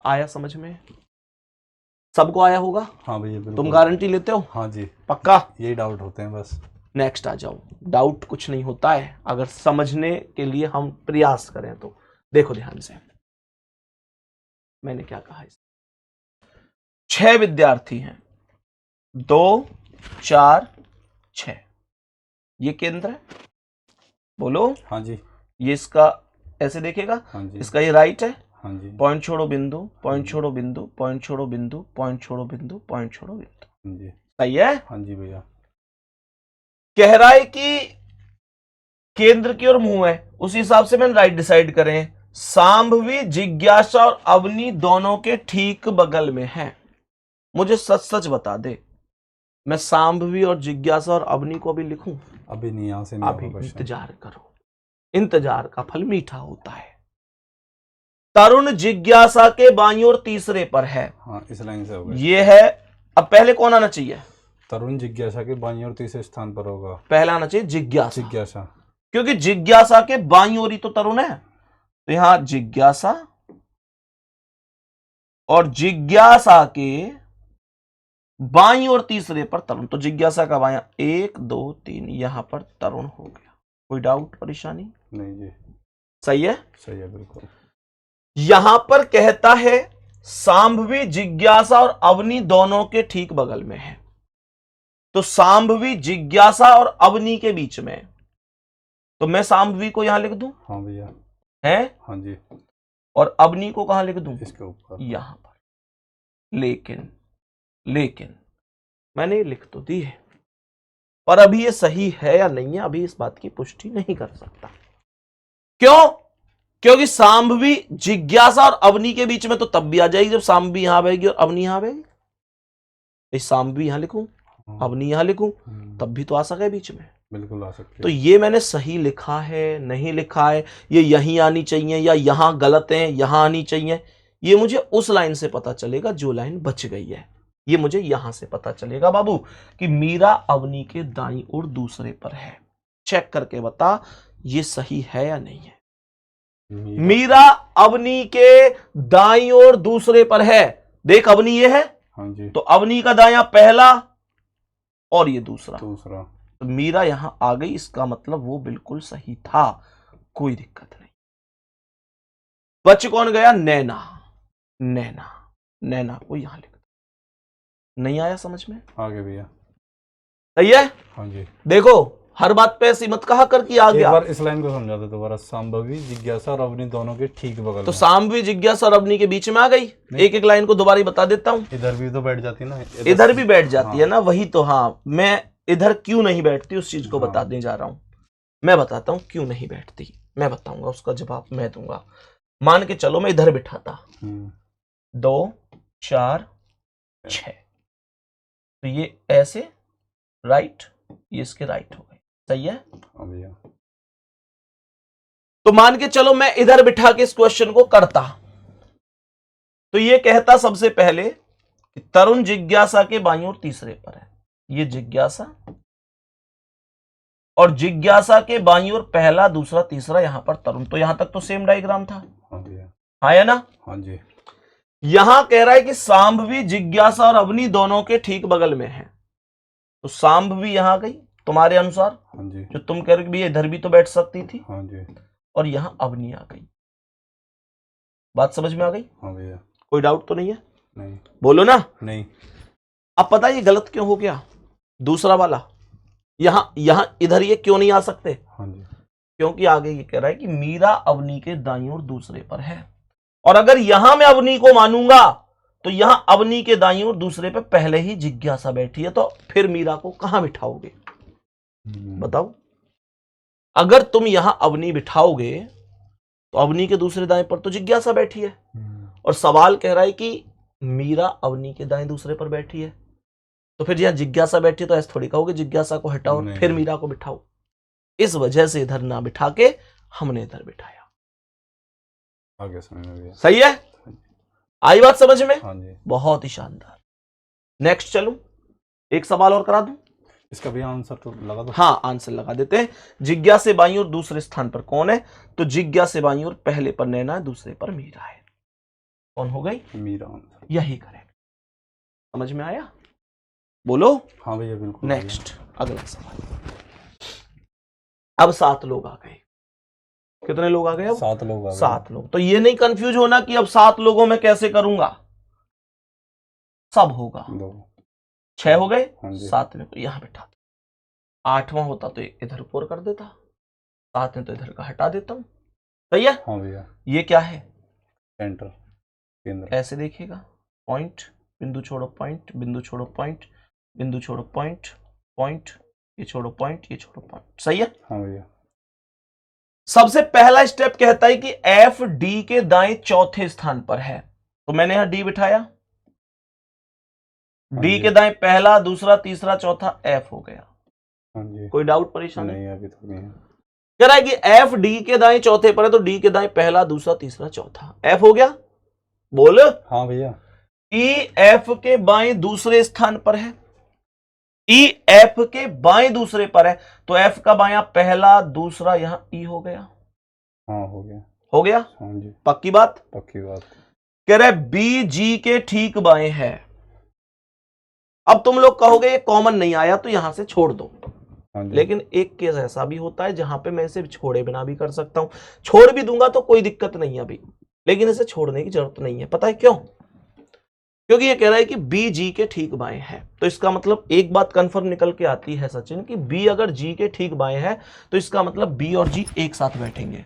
आया समझ में? सबको आया होगा? हाँ भैया बिल्कुल। तुम गारंटी लेते हो? हाँ जी पक्का? यही डाउट होते हैं बस। नेक्स्ट आ जाओ। डाउट कुछ नहीं होता है अगर समझने के लिए हम प्रयास करें तो। देखो ध्यान से, मैंने क्या कहा है। 6 विद्यार्थी हैं, 2 4 6, ये केंद्र है। बोलो। हाँ जी। ये इसका ऐसे देखेगा। हाँ जी। इसका ये राइट है। हाँ जी। पॉइंट छोड़ो बिंदु, पॉइंट छोड़ो बिंदु, पॉइंट छोड़ो बिंदु, पॉइंट छोड़ो बिंदु, पॉइंट छोड़ो बिंदु। हाँ जी। सही है। हाँ जी भैया। कह रहा है कि केंद्र की ओर मुंह है, उस हिसाब से मैंने राइट डिसाइड करें। सांभवी, जिज्ञासा और अवनी दोनों के ठीक बगल में है। मुझे सच सच बता दे, मैं सांभवी और जिज्ञासा और अवनी को भी लिखूं? अभी नहीं, यहां से नहीं अभी होगा क्वेश्चन। इंतजार करो, इंतजार का फल मीठा होता है। तरुण जिज्ञासा के बाईं ओर तीसरे पर है। हाँ इस लाइन से होगा। ये है। अब पहले कौन आना चाहिए? तरुण जिज्ञासा के बाईं ओर तीसरे स्थान पर होगा। पहला आना चाहिए जिज्ञासा। जिज्ञासा, क्योंकि जिज्ञासा के बाईं ओर ही तो तरुण है, तो यहां जिज्ञासा, और जिज्ञासा के बाईं ओर तीसरे पर तरुण, तो जिज्ञासा का बायां 1 2 3, यहां पर तरुण हो गया। कोई डाउट परेशानी? नहीं जी। सही है। सही है बिल्कुल। यहां पर कहता है सांभवी, जिज्ञासा और अवनी दोनों के ठीक बगल में है, तो सांभवी, जिज्ञासा और अवनी के बीच में है, तो मैं सांभवी को यहां लिख दूं? हाँ भैया। है। हाँ जी। और अवनी को कहां लिख दूं? इसके ऊपर। यहां पर। लेकिन मैंने लिख तो दी है, पर अभी ये सही है या नहीं है, अभी इस बात की पुष्टि नहीं कर सकता। क्यों? क्योंकि सांभवी जिज्ञासा और अवनी के बीच में तो तब भी आ जाएगी जब सांभवी यहां बहेगी और अवनी यहां बहेगी। इस सांभवी यहां लिखूं, अवनी यहां लिखूं, तब भी तो आ सके बीच में। बिल्कुल आ सकती है। तो ये मैंने सही लिखा है, नहीं लिखा है, ये यहीं आनी चाहिए या यहां गलत है, यहां आनी चाहिए, ये मुझे उस लाइन से पता चलेगा जो लाइन बच गई है। ये मुझे यहां से पता चलेगा बाबू कि मीरा अवनी के दाईं ओर दूसरे पर है। चेक करके बता ये सही है या नहीं है। मीरा अवनी के दाईं ओर दूसरे पर है। देख अवनी ये है, हाँ जी, तो अवनी का दायां पहला और ये दूसरा। तो मीरा यहां आ गई, इसका मतलब वो बिल्कुल सही था, कोई दिक्कत नहीं। बच कौन गया? नैना। नैना, नैना को यहां लिख दो। नहीं आया समझ में? आगे भैया सही है? हाँ जी। देखो हर बात पे ऐसी मत कहा कर कि आ गया। एक बार इस लाइन को समझा दो दोबारा। सांभवी जिज्ञासा और अवनी दोनों के ठीक बगल तो में। सांभवी जिज्ञासा और अवनी के बीच में आ गई। एक एक लाइन को दोबारा ही बता देता हूं। इधर भी तो बैठ जाती ना, इधर भी बैठ जाती है हाँ। ना, वही तो। हाँ, मैं इधर क्यों नहीं बैठती उस चीज को हाँ। बताने जा रहा हूं। मैं बताता हूं क्यों नहीं बैठती, मैं बताऊंगा, उसका जवाब मैं दूंगा। मान के चलो मैं इधर बिठाता 2 4 6, तो ये ऐसे राइट, ये इसके राइट हो गए। सही है? हाँ भैया। तो मान के चलो मैं इधर बिठा के इस क्वेश्चन को करता, तो ये कहता सबसे पहले कि तरुण जिज्ञासा के बाईं ओर तीसरे पर है। ये जिज्ञासा और जिज्ञासा के बाईं ओर पहला, दूसरा, तीसरा, यहां पर तरुण। तो यहां तक तो सेम डायग्राम था। हाँ भैया। हाँ है ना? हाँ जी। यहां कह रहा है कि सांभवी जिज्ञासा और अवनी दोनों के ठीक बगल में है। तो सांभवी यहां गई तुम्हारे अनुसार, हाँ जी। जो तुम कह रहे हो कि इधर भी तो बैठ सकती थी, हाँ जी। और यहां अवनी आ गई। बात समझ में आ गई? हाँ भैया। कोई डाउट तो नहीं है? नहीं। बोलो ना। नहीं। अब पता है ये गलत क्यों हो गया? दूसरा वाला यहां इधर ये क्यों नहीं आ सकते? हाँ जी। क्योंकि आगे ये कह रहा है कि मीरा अवनी के दाईं ओर दूसरे पर है, और अगर यहां मैं अवनी को मानूंगा तो यहां अवनी के दाईं ओर दूसरे पे पहले ही जिज्ञासा बैठी है, तो फिर मीरा को कहां बिठाओगे? बताओ। अगर तुम यहां अवनी बिठाओगे तो अवनी के दूसरे दाएं पर तो जिज्ञासा बैठी है, और सवाल कह रहा है कि मीरा अवनी के दाएं दूसरे पर बैठी है, तो फिर यहां जिज्ञासा बैठी तो ऐसे थोड़ी कहोगे जिज्ञासा को हटाओ फिर मीरा को बिठाओ। इस वजह से इधर ना बिठा के हमने इधर बिठाया। आगे समझ में गया। सही है? आई बात समझ में? हाँ जी। बहुत ही शानदार। नेक्स्ट चलूं, एक सवाल और करा दूं। इसका भी आंसर तो लगा दो। हाँ, आंसर लगा देते हैं। जिज्ञासा से बाईं ओर दूसरे स्थान पर कौन है? तो जिज्ञासा से बाईं ओर पहले पर नैना है, दूसरे पर मीरा है। कौन हो गई? मीरा आंसर। यही करेक्ट। समझ में आया? बोलो। हाँ भैया बिल्कुल। नेक्स्ट अगला सवाल। अब 7 लोग आ गए। कितने लोग आ गए? अब 7 लोग आ गए। 7 लोग। तो ये नहीं कंफ्यूज होना कि अब 7 लोगों में कैसे करूंगा, सब होगा। 6 हो गए, 7 में तो यहां बैठा, 8वां होता तो इधर ऊपर कर देता, 7 में तो इधर का हटा देता हूं। सही है? हाँ भैया। ये क्या है? सेंटर, केंद्र। ऐसे देखिएगा, पॉइंट, बिंदु छोड़ो पॉइंट, बिंदु छोड़ो पॉइंट, बिंदु छोड़ो पॉइंट, पॉइंट, ये छोड़ो पॉइंट, ये छोड़ो पॉइंट। सही है? हाँ भैया। सबसे पहला स्टेप कहता है कि एफ डी के दाएं चौथे स्थान पर है, तो मैंने यहां डी बिठाया, डी के दाएं पहला, दूसरा, तीसरा, चौथा, एफ हो गया। हाँ जी। कोई डाउट परेशानी? नहीं, अभी तो नहीं है। कह रहा है कि एफ डी के दाएं चौथे पर है, तो डी के दाएं पहला, दूसरा, तीसरा, चौथा, एफ हो गया। बोल। हाँ भैया। ई एफ के बाएं दूसरे स्थान पर है, ई एफ के बाएं दूसरे पर है, तो एफ का बायां पहला, दूसरा, यहां ई हो गया। हाँ हो गया। हो गया? हाँ जी। पक्की बात? पक्की बात। कह रहे बी जी के ठीक बाएं है। अब तुम लोग कहोगे ये कॉमन नहीं आया तो यहां से छोड़ दो, हाँ जी। लेकिन एक केस ऐसा भी होता है जहां पे मैं इसे छोड़े बिना भी कर सकता हूं। छोड़ भी दूंगा तो कोई दिक्कत नहीं है अभी, लेकिन इसे छोड़ने की जरूरत नहीं है। पता है क्यों? क्योंकि ये कह रहा है कि बी जी के ठीक बाएं है, तो इसका मतलब एक बात कंफर्म निकल के आती है सचिन कि बी अगर जी के ठीक बाएं है तो इसका मतलब बी और जी एक साथ बैठेंगे।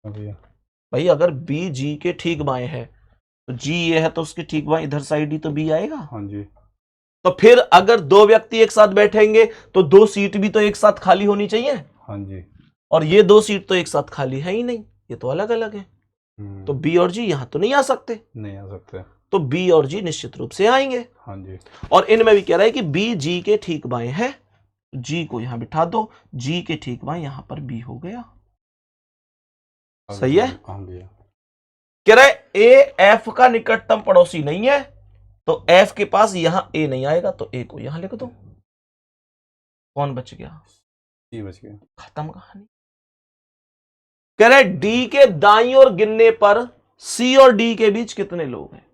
भाई अगर बी जी के ठीक बाएं है तो जी ये है तो उसके ठीक बाएं इधर साइड ही तो बी आएगा। हाँ जी। तो फिर अगर 2 व्यक्ति एक साथ बैठेंगे तो 2 सीट भी तो एक साथ खाली होनी चाहिए। हाँ जी। और ये 2 सीट तो एक साथ खाली है ही नहीं, ये तो अलग अलग है, हम्म, तो बी और जी यहां तो नहीं आ सकते, नहीं आ सकते। तो बी और जी निश्चित रूप से आएंगे। हाँ जी। और इनमें भी कह रहा है कि बी जी के ठीक बाएं है, जी को यहां बिठा दो, जी के ठीक बाएं यहां पर बी हो गया। आगे सही है। हाँ भैया। कह रहा है ए एफ का निकटतम पड़ोसी नहीं है, तो एफ के पास यहां ए नहीं आएगा, तो ए को यहां लिख दो। कौन बच गया? सी बच गया। खत्म कहानी। कह रहे डी के दाईं ओर गिनने पर सी और डी के बीच कितने लोग हैं?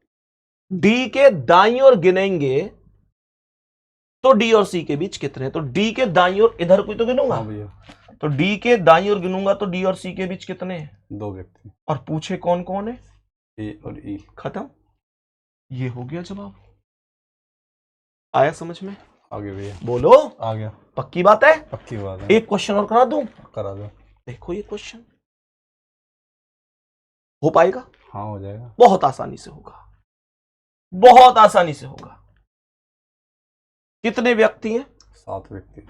डी के दाईं ओर गिनेंगे तो डी और सी के बीच कितने? तो डी के दाईं ओर इधर कोई तो गिनूंगा, हाँ भैया। तो डी के दाईं ओर गिनूंगा तो डी और सी के बीच कितने हैं? 2 व्यक्ति। और पूछे कौन कौन है? ए और ई। खत्म। ये हो गया जवाब। आया समझ में? आगे भैया। बोलो। आ गया। पक्की बात है? पक्की बात है। एक क्वेश्चन और करा दूं? करा दो। देखो ये क्वेश्चन हो पाएगा? हाँ हो जाएगा। बहुत आसानी से होगा, बहुत आसानी से होगा। कितने व्यक्ति हैं? 7 व्यक्ति।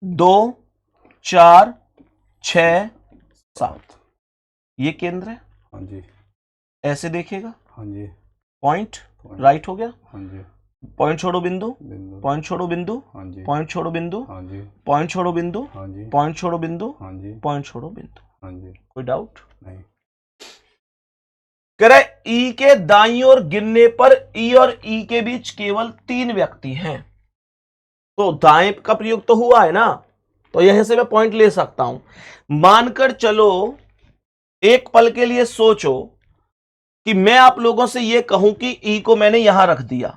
2 4 6 7। ये केंद्र है, हाँ जी। ऐसे देखेगा, हाँ जी। पॉइंट राइट हो गया, हाँ जी। पॉइंट छोड़ो बिंदु, बिंदु। पॉइंट छोड़ो बिंदु, हाँ जी। पॉइंट छोड़ो बिंदु, हाँ जी। पॉइंट छोड़ो बिंदु, हाँ जी। पॉइंट छोड़ो बिंदु, हाँ जी। पॉइंट छोड़ो बिंदु। हाँ जी। कोई डाउट? नहीं। कह रहे ई के दाईं ओर गिनने पर ई और ई के बीच केवल 3 व्यक्ति हैं, तो दाएं का प्रयोग तो हुआ है ना, तो यहीं से मैं पॉइंट ले सकता हूं। मानकर चलो, एक पल के लिए सोचो कि मैं आप लोगों से यह कहूं कि ई को मैंने यहां रख दिया।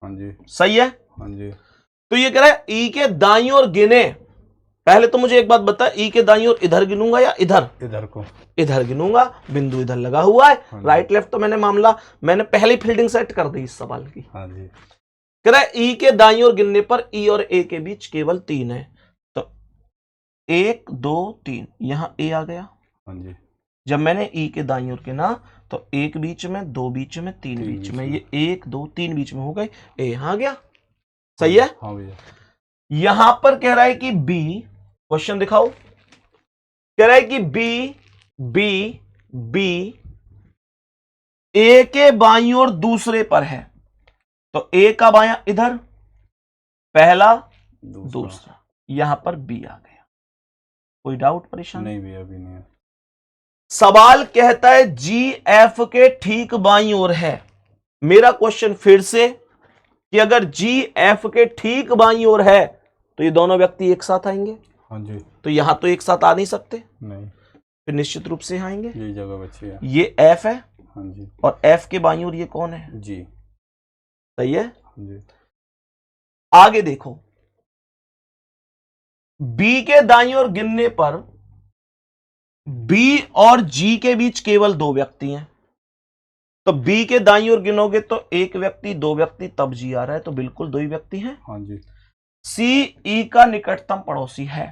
हाँ जी। सही है? हाँ जी। तो ये कह रहा है ई के दाईं ओर गिने। पहले तो मुझे एक बात बता, ई के दाईं ओर इधर गिनूंगा या इधर? इधर को। इधर गिनूंगा, बिंदु इधर लगा हुआ है। हाँ राइट लेफ्ट तो मैंने पहले ही फील्डिंग सेट कर दी इस सवाल की। हाँ जी। कह रहा है ई के दाईं ओर गिनने पर ई और ए के बीच केवल 3 है, तो 1 2 3 यहां ए आ गया। हाँ जी। जब मैंने ई के दाईं ओर गिना तो 1 बीच में, 2 बीच में, 3 बीच में, ये 1 2 3 बीच में हो गए, ए यहां आ गया। सही है? हाँ भैया। यहां पर कह रहा है कि बी, क्वेश्चन दिखाओ, कह रहा है कि बी बी बी ए के बाईं ओर दूसरे पर है, तो ए का बायां इधर, पहला दूसरा, यहां पर बी आ गया। कोई डाउट परेशान? नहीं भैया अभी नहीं है। सवाल कहता है जी एफ के ठीक बाईं ओर है। मेरा क्वेश्चन फिर से कि अगर जी एफ के ठीक बाईं ओर है तो ये दोनों व्यक्ति एक साथ आएंगे। हाँ जी। तो यहां तो एक साथ आ नहीं सकते, नहीं। फिर निश्चित रूप से आएंगे। ये जगह बची है। ये एफ है, हाँ जी। और एफ के बाईं ओर ये कौन है? जी। सही है? हाँ जी। आगे देखो, बी के दाईं ओर गिनने पर बी और जी के बीच केवल 2 व्यक्ति हैं, तो बी के दाईं ओर गिनोगे तो 1 व्यक्ति, 2 व्यक्ति, तब जी आ रहा है, तो बिल्कुल 2 ही व्यक्ति हैं। हाँ जी। सी ई का निकटतम पड़ोसी है,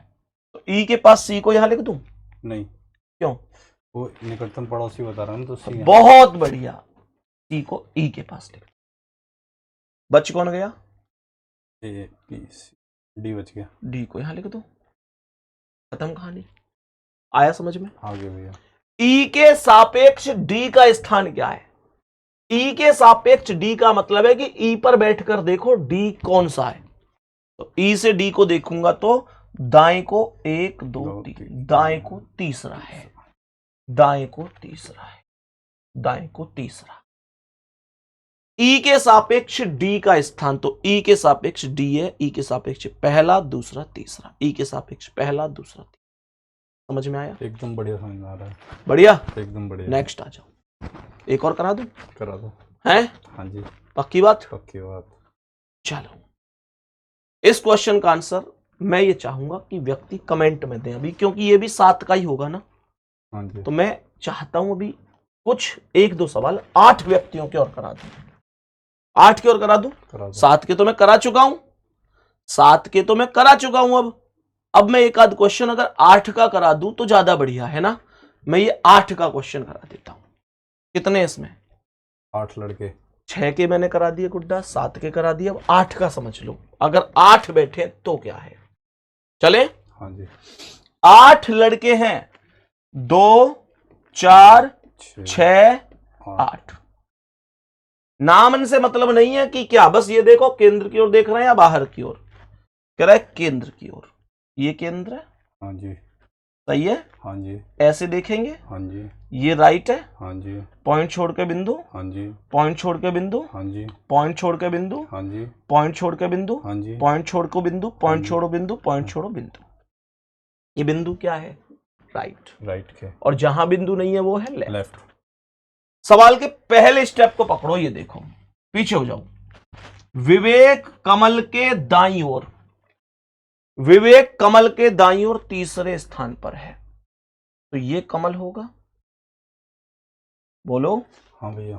तो ई के पास सी को यहां लिख दूं? नहीं। क्यों? वो निकटतम पड़ोसी बता रहा हूं तो सी। बहुत बढ़िया, सी को ई के पास लिख दो। बच कौन गया? ए बी सी डी बच गया। डी को यहां लिख दो, खत्म कहानी। आया समझ में? आगे भैया। ई के सापेक्ष डी का स्थान क्या है? ई के सापेक्ष डी का मतलब है कि ई पर बैठकर देखो डी कौन सा है, तो ई से डी को देखूंगा तो दाएं को 1 2 3, दाएं को तीसरा है, दाएं को तीसरा है, दाएं को तीसरा। ई के सापेक्ष डी का स्थान, तो ई के सापेक्ष डी है, ई के सापेक्ष पहला दूसरा तीसरा, ई के सापेक्ष पहला दूसरा तीसरा। समझ में आया? एकदम बढ़िया समझ में आ रहा है। बढ़िया, एकदम बढ़िया। नेक्स्ट आ जाओ। एक और करा दूं? करा दो। हैं? हाँ जी। पक्की बात? पक्की बात। चलो, इस क्वेश्चन का आंसर मैं ये चाहूंगा कि व्यक्ति कमेंट में दें अभी, क्योंकि ये भी 7 का ही होगा ना। हाँ जी। तो मैं चाहता हूं अभी कुछ 1-2 सवाल 8 व्यक्तियों के और करा दूं। 8 के और करा दूं? 7 के तो मैं करा चुका हूं, 7 के तो मैं करा चुका हूं। अब मैं एक आध क्वेश्चन अगर 8 का करा दूं तो ज्यादा बढ़िया है ना। मैं ये 8 का क्वेश्चन करा देता हूं। कितने इसमें? 8 लड़के। 6 के मैंने करा दिए गुड्डा, 7 के करा दिए, अब 8 का समझ लो। अगर 8 बैठे तो क्या है? चले? हाँ जी। 8 लड़के हैं, 2 4 6 6 8। नामन से मतलब नहीं है कि क्या, बस ये देखो केंद्र की ओर देख रहे हैं या बाहर की ओर, कह रहा है केंद्र की ओर। ये केंद्र है, हाँ जी, सही है। हाँ जी, ऐसे देखेंगे, हाँ जी, ये राइट है, हाँ जी, पॉइंट छोड़ के बिंदु, हाँ जी, पॉइंट छोड़ के बिंदु, हाँ जी, पॉइंट छोड़ के बिंदु, हाँ जी, पॉइंट छोड़ के बिंदु, हाँ जी, पॉइंट छोड़ को बिंदु, पॉइंट जी। छोड़ो बिंदु, पॉइंट छोड़ो बिंदु। ये बिंदु क्या है? राइट। राइट के और जहां बिंदु नहीं है वो है लेफ्ट। लेफ्ट। सवाल के पहले स्टेप को पकड़ो, ये देखो, पीछे हो जाओ। विवेक कमल के दाईं ओर, विवेक कमल के दाईं ओर तीसरे स्थान पर है, तो ये कमल होगा। बोलो। हाँ भैया।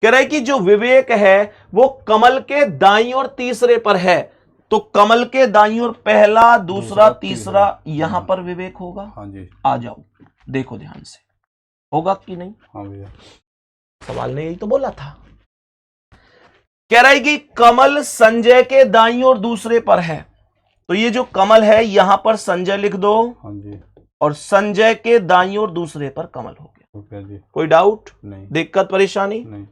कह रहा है कि जो विवेक है वो कमल के दाईं ओर तीसरे पर है, तो कमल के दाईं ओर पहला, दूसरा, तीसरा, यहां पर विवेक होगा। हाँ जी। आ जाओ, देखो ध्यान से, होगा कि नहीं? हाँ भैया। सवाल ने यही तो बोला था। कह रहा है कि कमल संजय के दाईं ओर दूसरे पर है, तो ये जो कमल है यहां पर संजय लिख दो, हाँ जी। और संजय के दाईं ओर दूसरे पर कमल हो गया। ओके जी। कोई डाउट, नहीं, दिक्कत, परेशानी? नहीं।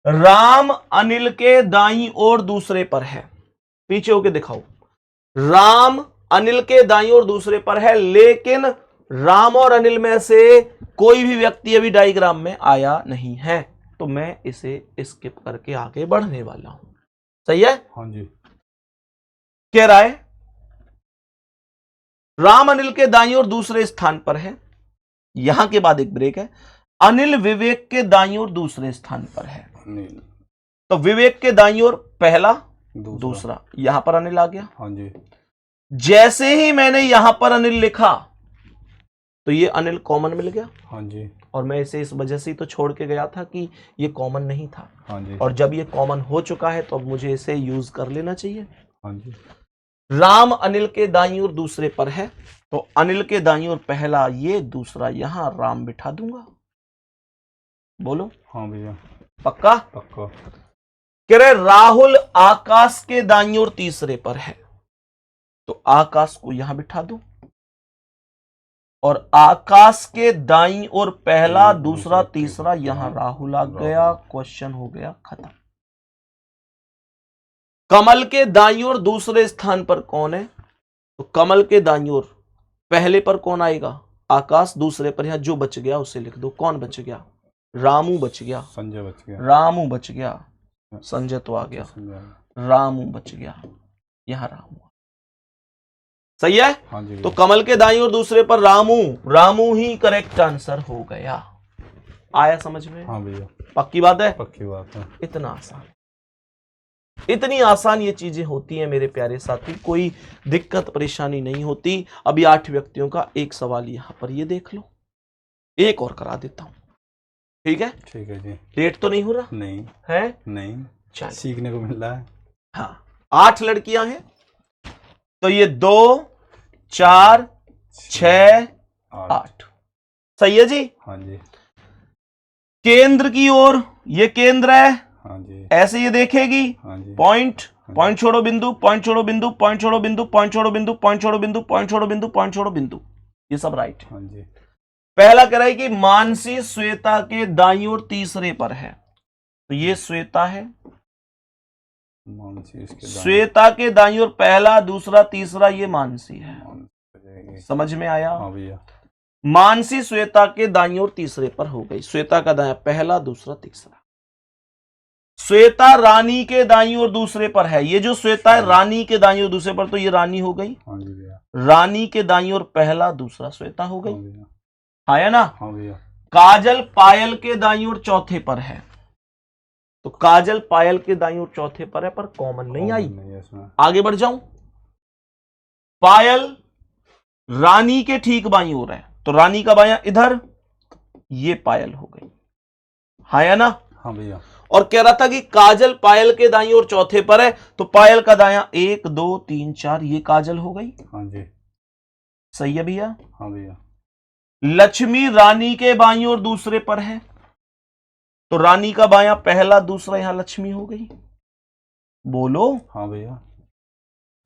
राम अनिल के दाईं ओर दूसरे पर है, पीछे होके दिखाओ। राम अनिल के दाईं ओर दूसरे पर है, लेकिन राम और अनिल में से कोई भी व्यक्ति अभी डायग्राम में आया नहीं है, तो मैं इसे स्किप करके आगे बढ़ने वाला हूं। सही है? हाँ जी। कह रहा है राम अनिल के दाईं ओर दूसरे स्थान पर है, यहां के बाद एक ब्रेक है। अनिल विवेक के दाईं ओर दूसरे स्थान पर है, नहीं, तो विवेक के दाईं ओर पहला, दूसरा। दूसरा, यहां पर अनिल आ गया। हाँ जी। जैसे ही मैंने यहां पर अनिल लिखा तो ये अनिल कॉमन मिल गया, हाँ जी। और मैं इसे इस वजह से तो छोड़ के गया था कि ये कॉमन नहीं था, हाँ जी। और जब ये कॉमन हो चुका है तो अब मुझे इसे यूज कर लेना चाहिए। हाँ जी। राम अनिल के दाईं ओर दूसरे पर है, तो अनिल के दाईं ओर पहला, ये दूसरा, यहां राम बिठा दूंगा। बोलो। हाँ भैया। पक्का? पक्का। कह रहे राहुल आकाश के दाईं ओर तीसरे पर है, तो आकाश को यहां बिठा दो, और आकाश के दाईं ओर पहला, दूसरा, तीसरा, यहां राहुल आ गया। क्वेश्चन हो गया खत्म। कमल के दाईं ओर दूसरे स्थान पर कौन है? तो कमल के दाईं ओर पहले पर कौन आएगा? आकाश। दूसरे पर यहां जो बच गया उसे लिख दो। कौन बच गया? रामू बच गया। संजय बच गया। रामू बच गया, संजय तो आ गया, संजय। रामू बच गया, यहां रामू। सही है? हाँ जी। तो कमल के दाईं ओर दूसरे पर रामू, रामू ही करेक्ट आंसर हो गया। आया समझ में? हाँ भैया। पक्की बात है? पक्की बात है। इतना आसान, इतनी आसान ये चीजें होती हैं मेरे प्यारे साथी, कोई दिक्कत परेशानी नहीं होती। अभी 8 व्यक्तियों का एक सवाल यहां पर, ये देख लो, एक और करा देता हूं, ठीक है? ठीक है जी। लेट तो नहीं हो रहा नहीं है? नहीं, चल, सीखने को मिल रहा है। हाँ, 8 लड़कियां हैं, तो ये 2 4 6 8, सही है जी? हाँ जी। केंद्र की ओर, ये केंद्र है, हाँ जी। ऐसे ये देखेगी, हाँ जी। पॉइंट, पॉइंट छोड़ो बिंदु, पॉइंट छोड़ो बिंदु, पॉइंट छोड़ो बिंदु, पॉइंट छोड़ो बिंदु, पॉइंट छोड़ो बिंदु, पॉइंट छोड़ो बिंदु, पॉइंट छोड़ो बिंदु, ये सब राइट है। हाँ जी। पहला कह रहा है कि मानसी श्वेता के दाईं ओर तीसरे पर है, तो ये श्वेता है। मानसी इसके दाएं। श्वेता के दाईं ओर पहला, दूसरा, तीसरा, ये मानसी है। मानसी। समझ में आया? हाँ भैया। मानसी श्वेता के दाईं ओर तीसरे पर हो गई, श्वेता का दायां पहला, दूसरा, तीसरा। श्वेता रानी के दाईं ओर दूसरे पर है, ये जो श्वेता है रानी के दाईं ओर दूसरे पर, तो ये रानी हो गई। हाँ जी भैया। रानी के दाईं ओर पहला, दूसरा, श्वेता हो हाँ गई। भैया। है ना? हाँ भैया। काजल पायल के दाईं ओर चौथे पर है, तो काजल पायल के दाईं ओर चौथे पर है, पर कॉमन नहीं आई। नहीं इसमें। आगे बढ़ जाऊं। पायल रानी के ठीक बाईं ओर है, तो रानी का बायां इधर, ये पायल हो गई। है या ना? हाँ भैया। और कह रहा था कि काजल पायल के दाईं ओर चौथे पर है, तो पायल का दायां 1 2 3 4, ये काजल हो गई। हाँ जी। सही है भैया? हाँ भैया। लक्ष्मी रानी के बाईं ओर दूसरे पर है, तो रानी का बायां पहला, दूसरा, यहां लक्ष्मी हो गई। बोलो। हाँ भैया।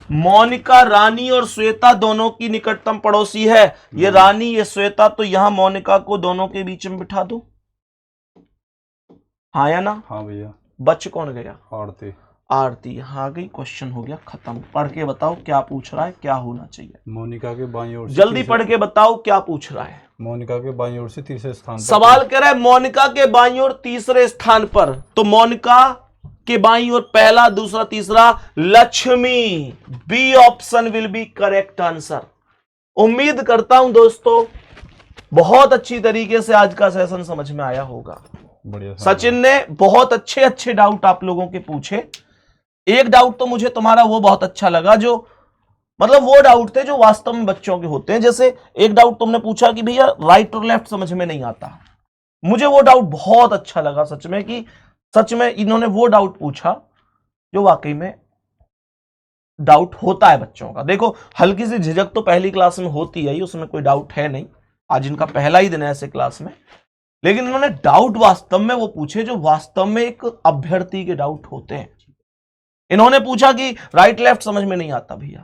मोनिका रानी और श्वेता दोनों की निकटतम पड़ोसी है। ये रानी ये श्वेता, तो यहां मोनिका को दोनों के बीच में बिठा दो, हाँ या ना? हाँ भैया। बच कौन गया? आरती। आरती यहाँ आ गई, क्वेश्चन हो गया खत्म। पढ़ के बताओ क्या पूछ रहा है, क्या होना चाहिए। मोनिका के बाईं ओर से जल्दी पढ़ के बताओ क्या पूछ रहा है। मोनिका के बाईं ओर से तीसरे स्थान पर सवाल कह रहा है मोनिका के बाईं ओर तीसरे स्थान पर, तो मोनिका के बाईं ओर पहला, दूसरा, तीसरा Lakshmi. B option will be correct answer. उम्मीद करता हूं दोस्तों बहुत अच्छी तरीके से आज का सेशन समझ में आया होगा। बढ़िया। सचिन ने बहुत अच्छे अच्छे डाउट आप लोगों के पूछे। एक डाउट तो मुझे तुम्हारा वो बहुत अच्छा लगा, जो मतलब वो डाउट थे जो वास्तव में बच्चों के होते हैं। जैसे एक डाउट तुमने पूछा कि भैया राइट और लेफ्ट समझ में नहीं आता। मुझे वो डाउट बहुत अच्छा लगा सच में, कि सच में इन्होंने वो डाउट पूछा जो वाकई में डाउट होता है बच्चों का। देखो हल्की सी झिझक तो पहली क्लास में होती है ही, उसमें कोई डाउट है नहीं। आज इनका पहला ही दिन है ऐसे क्लास में, लेकिन इन्होंने डाउट वास्तव में वो पूछे जो वास्तव में एक अभ्यर्थी के डाउट होते हैं। इन्होंने पूछा कि राइट लेफ्ट समझ में नहीं आता भैया।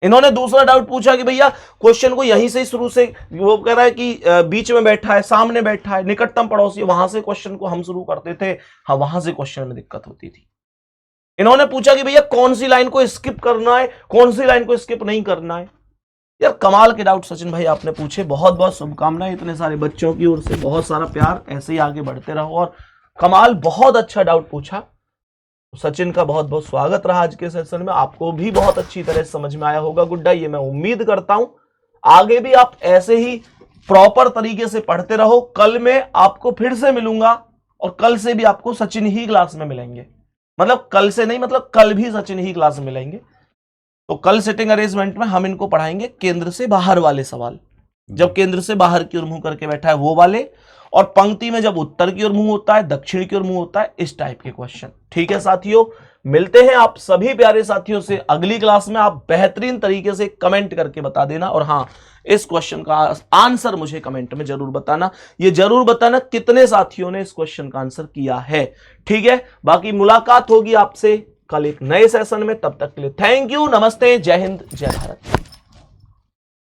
इन्होंने दूसरा डाउट पूछा कि भैया क्वेश्चन को यहीं से शुरू से, वो कह रहा है कि बीच में बैठा है, सामने बैठा है, निकटतम पड़ोसी, वहां से क्वेश्चन को हम शुरू करते थे। हाँ, वहां से क्वेश्चन में दिक्कत होती थी। इन्होंने पूछा कि भैया कौन सी लाइन को स्किप करना है, कौन सी लाइन को स्किप नहीं करना है। यार कमाल के डाउट सचिन भाई आपने पूछे। बहुत बहुत शुभकामनाएं इतने सारे बच्चों की ओर से, बहुत सारा प्यार, ऐसे ही आगे बढ़ते रहो। और कमाल, बहुत अच्छा डाउट पूछा। सचिन का बहुत बहुत स्वागत रहा आज के सेशन में। आपको भी बहुत अच्छी तरह समझ में आया होगा गुड्डा, ये मैं उम्मीद करता हूं। आगे भी आप ऐसे ही प्रॉपर तरीके से पढ़ते रहो। कल मैं आपको फिर से मिलूंगा और कल से भी आपको सचिन ही क्लास में मिलेंगे। मतलब कल से नहीं, मतलब कल भी सचिन ही क्लास में मिलेंगे। तो कल सिटिंग अरेंजमेंट में हम इनको पढ़ाएंगे केंद्र से बाहर वाले सवाल। जब केंद्र से बाहर की ओर मुंह करके बैठा है वो वाले, और पंक्ति में जब उत्तर की ओर मुंह होता है, दक्षिण की ओर मुंह होता है, इस टाइप के क्वेश्चन। ठीक है साथियों, मिलते हैं आप सभी प्यारे साथियों से अगली क्लास में। आप बेहतरीन तरीके से कमेंट करके बता देना, और हाँ, इस क्वेश्चन का आंसर मुझे कमेंट में जरूर बताना। ये जरूर बताना कितने साथियों ने इस क्वेश्चन का आंसर किया है। ठीक है, बाकी मुलाकात होगी आपसे कल एक नए सेशन में। तब तक के लिए थैंक यू, नमस्ते, जय हिंद, जय भारत।